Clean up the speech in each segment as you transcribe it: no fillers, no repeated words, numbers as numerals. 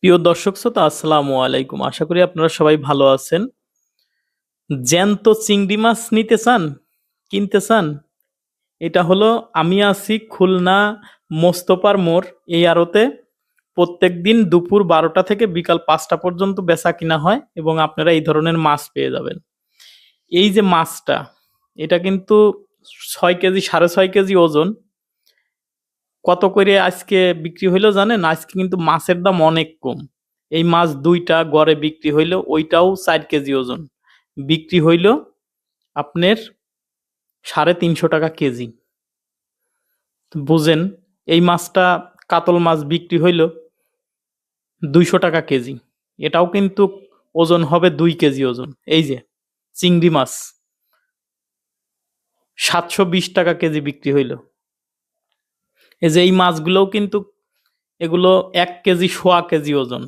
প্রিয় দর্শক শ্রোতা, আসসালামু আলাইকুম। আশা করি আপনারা সবাই ভালো আছেন। জ্যান্ত চিংড়ি মাছ নিতে চান, কিনতে চান? এটা হলো, আমি আছি খুলনা মোস্তফার মোড় এই আড়তে। প্রত্যেক দিন দুপুর 12টা থেকে বিকাল 5টা পর্যন্ত বেচা কিনা হয় এবং আপনারা এই ধরনের মাছ পেয়ে যাবেন। এই যে মাছটা, এটা কিন্তু 6 কেজি, 6.5 কেজি ওজন। কত করে আজকে বিক্রি হইলো জানেন? আজকে কিন্তু মাছের দাম অনেক কম। এই মাছ দুইটা গড়ে বিক্রি হইলো, ওইটাও 4 কেজি ওজন, বিক্রি হইলো আপনার 350 টাকা কেজি। বুঝেন, এই মাছটা, কাতল মাছ বিক্রি হইলো 200 টাকা কেজি। এটাও কিন্তু ওজন হবে 2 কেজি ওজন। এই যে চিংড়ি মাছ 720 টাকা কেজি বিক্রি হইলো। এই যে এই মাছগুলোও কিন্তু, এগুলো 1 কেজি, 1.25 কেজি ওজন,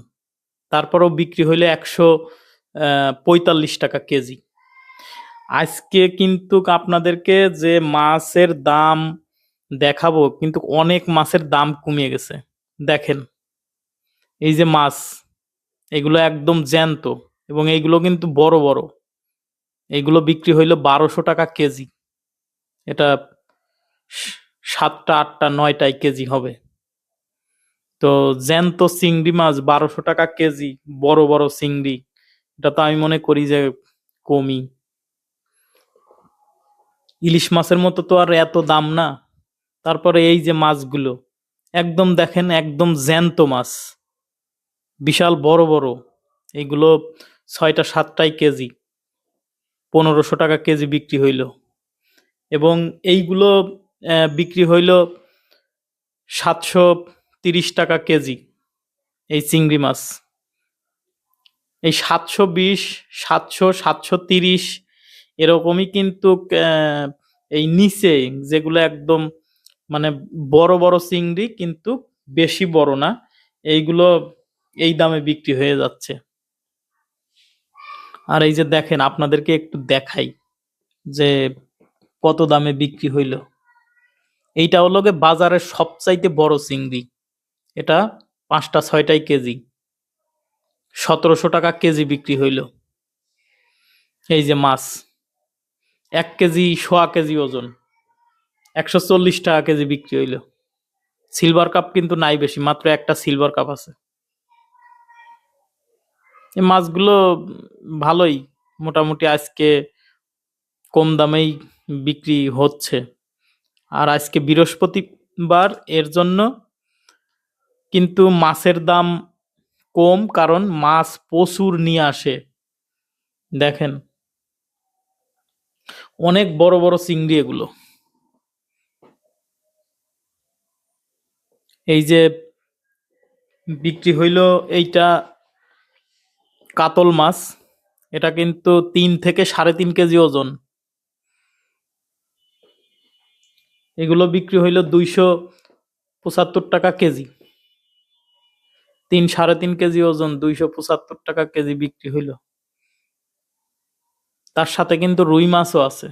তারপরেও বিক্রি হইলে 145 টাকা কেজি। আজকে কিন্তু আপনাদেরকে যে মাছের দাম দেখাবো, কিন্তু অনেক মাছের দাম কমিয়ে গেছে। দেখেন, এই যে মাছ, এগুলো একদম জ্যান্ত এবং এইগুলো কিন্তু বড় বড়। এইগুলো বিক্রি হইলো 1200 টাকা কেজি। এটা 7টা, 8টা, 9টায় কেজি হবে। তো জ্যান্ত চিংড়ি মাছ 1200 টাকা কেজি, বড় বড় চিংড়ি, এটা তো আমি মনে করি যে কমই। ইলিশ মাছের মতো তো আর এত দাম না। তারপরে এই যে মাছগুলো, একদম দেখেন, একদম জ্যান্ত মাছ, বিশাল বড় বড়। এইগুলো 6টা, 7টায় কেজি, 1500 টাকা কেজি বিক্রি হইল। এবং এইগুলো বিক্রি হইল 730 টাকা কেজি। এই চিংড়ি মাছ এই 720, 700, 730 এরকমই কিন্তু। এই নিচে যেগুলো একদম মানে বড় বড় চিংড়ি, কিন্তু বেশি বড় না, এইগুলো এই দামে বিক্রি হয়ে যাচ্ছে। আর এই যে দেখেন, আপনাদেরকে একটু দেখাই যে কত দামে বিক্রি হইল। এইটা হলো গে বাজারের সবচাইতে বড় চিংড়ি। এটা 5টা, 6টায় কেজি, 1700 টাকা কেজি বিক্রি হইল। এই যে মাছ 1 কেজি, 1.25 কেজি ওজন, 140 টাকা কেজি বিক্রি হইল। সিলভার কাপ কিন্তু নাই বেশি, মাত্র একটা সিলভার কাপ আছে। এই মাছগুলো ভালোই, মোটামুটি আজকে কম দামেই বিক্রি হচ্ছে। আর আজকে বৃহস্পতিবার, এর জন্য কিন্তু মাছের দাম কম, কারণ মাছ প্রচুর নিয়ে আসে। দেখেন, অনেক বড় বড় চিংড়ি এগুলো। এই যে বিক্রি হইল এইটা কাতল মাছ, এটা কিন্তু 3 থেকে 3.5 কেজি ওজন। এগুলো বিক্রি হইল 275 টাকা কেজি। 3, 3.5 কেজি ওজন, 275 টাকা কেজি বিক্রি হইল। তার সাথে কিন্তু রুই মাছও আছে।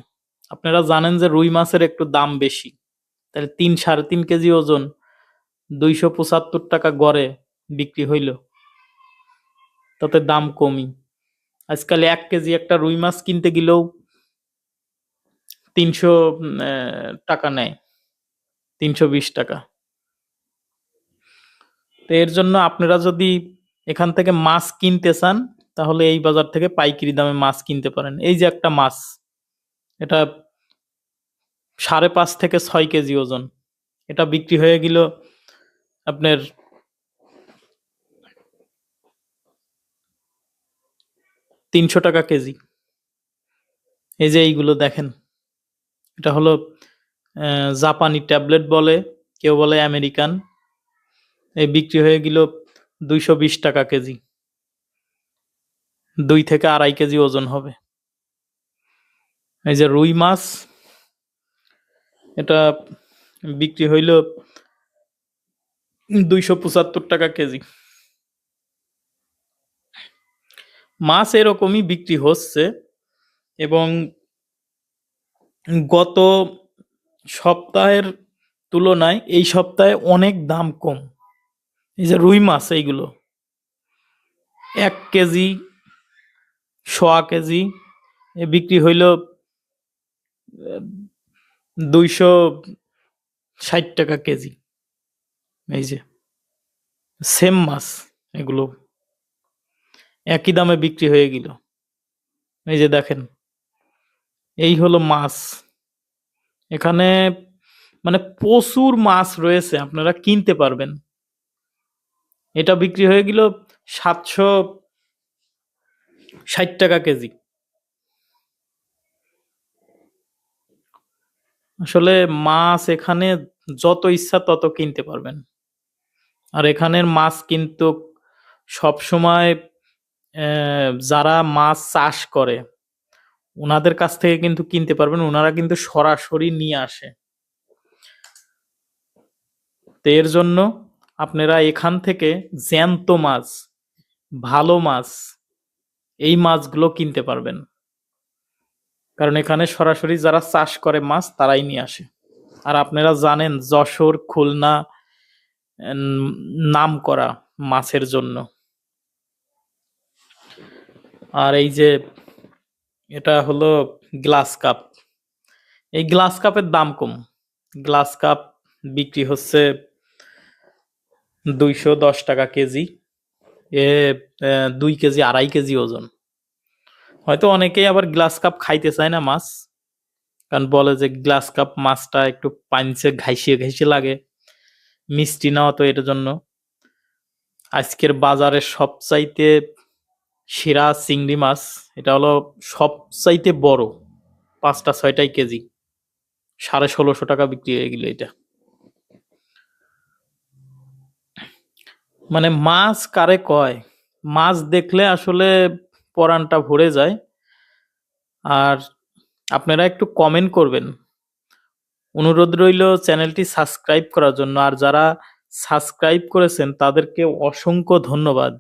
আপনারা জানেন যে রুই মাছের একটু দাম বেশি। তাহলে 3, 3.5 কেজি ওজন, 275 টাকা গড়ে বিক্রি হইল। তাতে দাম কমই। আজকাল 1 কেজি একটা রুই মাছ কিনতে গেলেও 300 টাকা নেয়, 320 টাকা। তো এর জন্য আপনারা যদি এখান থেকে মাছ কিনতে চান, তাহলে এই বাজার থেকে পাইকারি দামে মাছ কিনতে পারেন। এই যে একটা মাছ, এটা 5.5 থেকে 6 কেজি ওজন। এটা বিক্রি হয়ে গেল আপনার 300 টাকা কেজি। এই যে এইগুলো দেখেন, এটা হলো জাপানি ট্যাবলেট বলে, কেউ বলে আমেরিকান। এই বিক্রি হয়ে গেল 220 টাকা কেজি, 2 থেকে 2.5 কেজি ওজন হবে। এই যে রুই মাছ, এটা বিক্রি হইল 275 টাকা কেজি। মাছ এরকমই বিক্রি হচ্ছে। এবং গত সপ্তাহের তুলনায় এই সপ্তাহে অনেক দাম কম। এই যে রুই মাছ, এইগুলো 1 কেজি, সোয়া কেজি এ বিক্রি হইল 260 টাকা কেজি। এই যে সেম মাছ, এগুলো একই দামে বিক্রি হয়ে গেল। এই যে দেখেন, এই হলো মাছ। এখানে মানে প্রচুর মাছ রয়েছে, আপনারা কিনতে পারবেন। এটা বিক্রি হয়ে গেল 760 টাকা কেজি। আসলে মাছ এখানে যত ইচ্ছা তত কিনতে পারবেন। আর এখানের মাছ কিন্তু সবসময় যারা মাছ চাষ করে ওনাদের কাছ থেকে কিন্তু কিনতে পারবেন, ওনারা কিন্তু সরাসরি নিয়ে আসে। তো এর জন্য আপনারা এখান থেকে জ্যান্ত মাছ, ভালো মাছ, এই মাছগুলো কিনতে পারবেন, কারণ এখানে সরাসরি যারা চাষ করে মাছ তারাই নিয়ে আসে। আর আপনারা জানেন যশোর, খুলনা নাম করা মাছের জন্য। আর এই যে এটা হলো গ্লাস কাপ। এই গ্লাস কাপের দাম কম। গ্লাস কাপ বিক্রি হচ্ছে 210 টাকা কেজি। এ 2 কেজি, 2.5 কেজি ওজন। হয়তো অনেকেই আবার গ্লাস কাপ খাইতে চায় না মাছ, কারণ বলে যে গ্লাস কাপ মাছটা একটু পানিতে ঘাইসিয়ে ঘাইসিয়ে লাগে, মিষ্টি না, তো এটার জন্য আজকের বাজারে সবচাইতে সেরা চিংড়ি মাছ এটা হলো সবচাইতে বড়, 5টা 6টাই কেজি, 1650 টাকা বিক্রি হয়ে গেল এটা। মানে মাছ কারে কয়, মাছ দেখলে আসলে পরানটা ভরে যায়। আর আপনারা একটু কমেন্ট করবেন, অনুরোধ রইল চ্যানেলটি সাবস্ক্রাইব করার জন্য। আর যারা সাবস্ক্রাইব করেছেন তাদেরকে অসংখ্য ধন্যবাদ,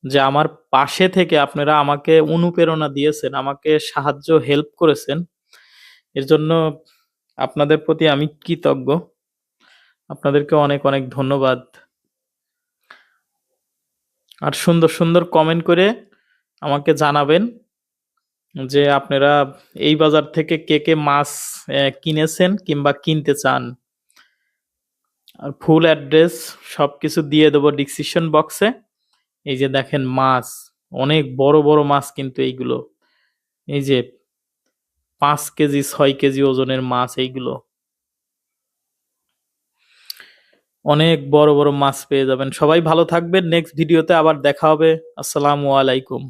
যে আমার পাশে থেকে আপনারা আমাকে অনুপ্রেরণা দিয়েছেন, আমাকে সাহায্য হেল্প করেছেন। এর জন্য আপনাদের প্রতি আমি কৃতজ্ঞ। আপনাদেরকে অনেক অনেক ধন্যবাদ। আর সুন্দর সুন্দর কমেন্ট করে আমাকে জানাবেন যে আপনারা এই বাজার থেকে কে কে মাছ কিনেছেন কিংবা কিনতে চান। আর ফুল অ্যাড্রেস সবকিছু দিয়ে দেবো ডিসক্রিপশন বক্সে। এই যে দেখেন মাছ, অনেক বড় বড় মাছ কিন্তু এইগুলো। এই যে 5 কেজি 6 কেজি ওজনের মাছ এইগুলো। অনেক বড় বড় মাছ পেয়ে যাবেন। সবাই ভালো থাকবেন, নেক্সট ভিডিওতে আবার দেখা হবে। আসসালামু আলাইকুম।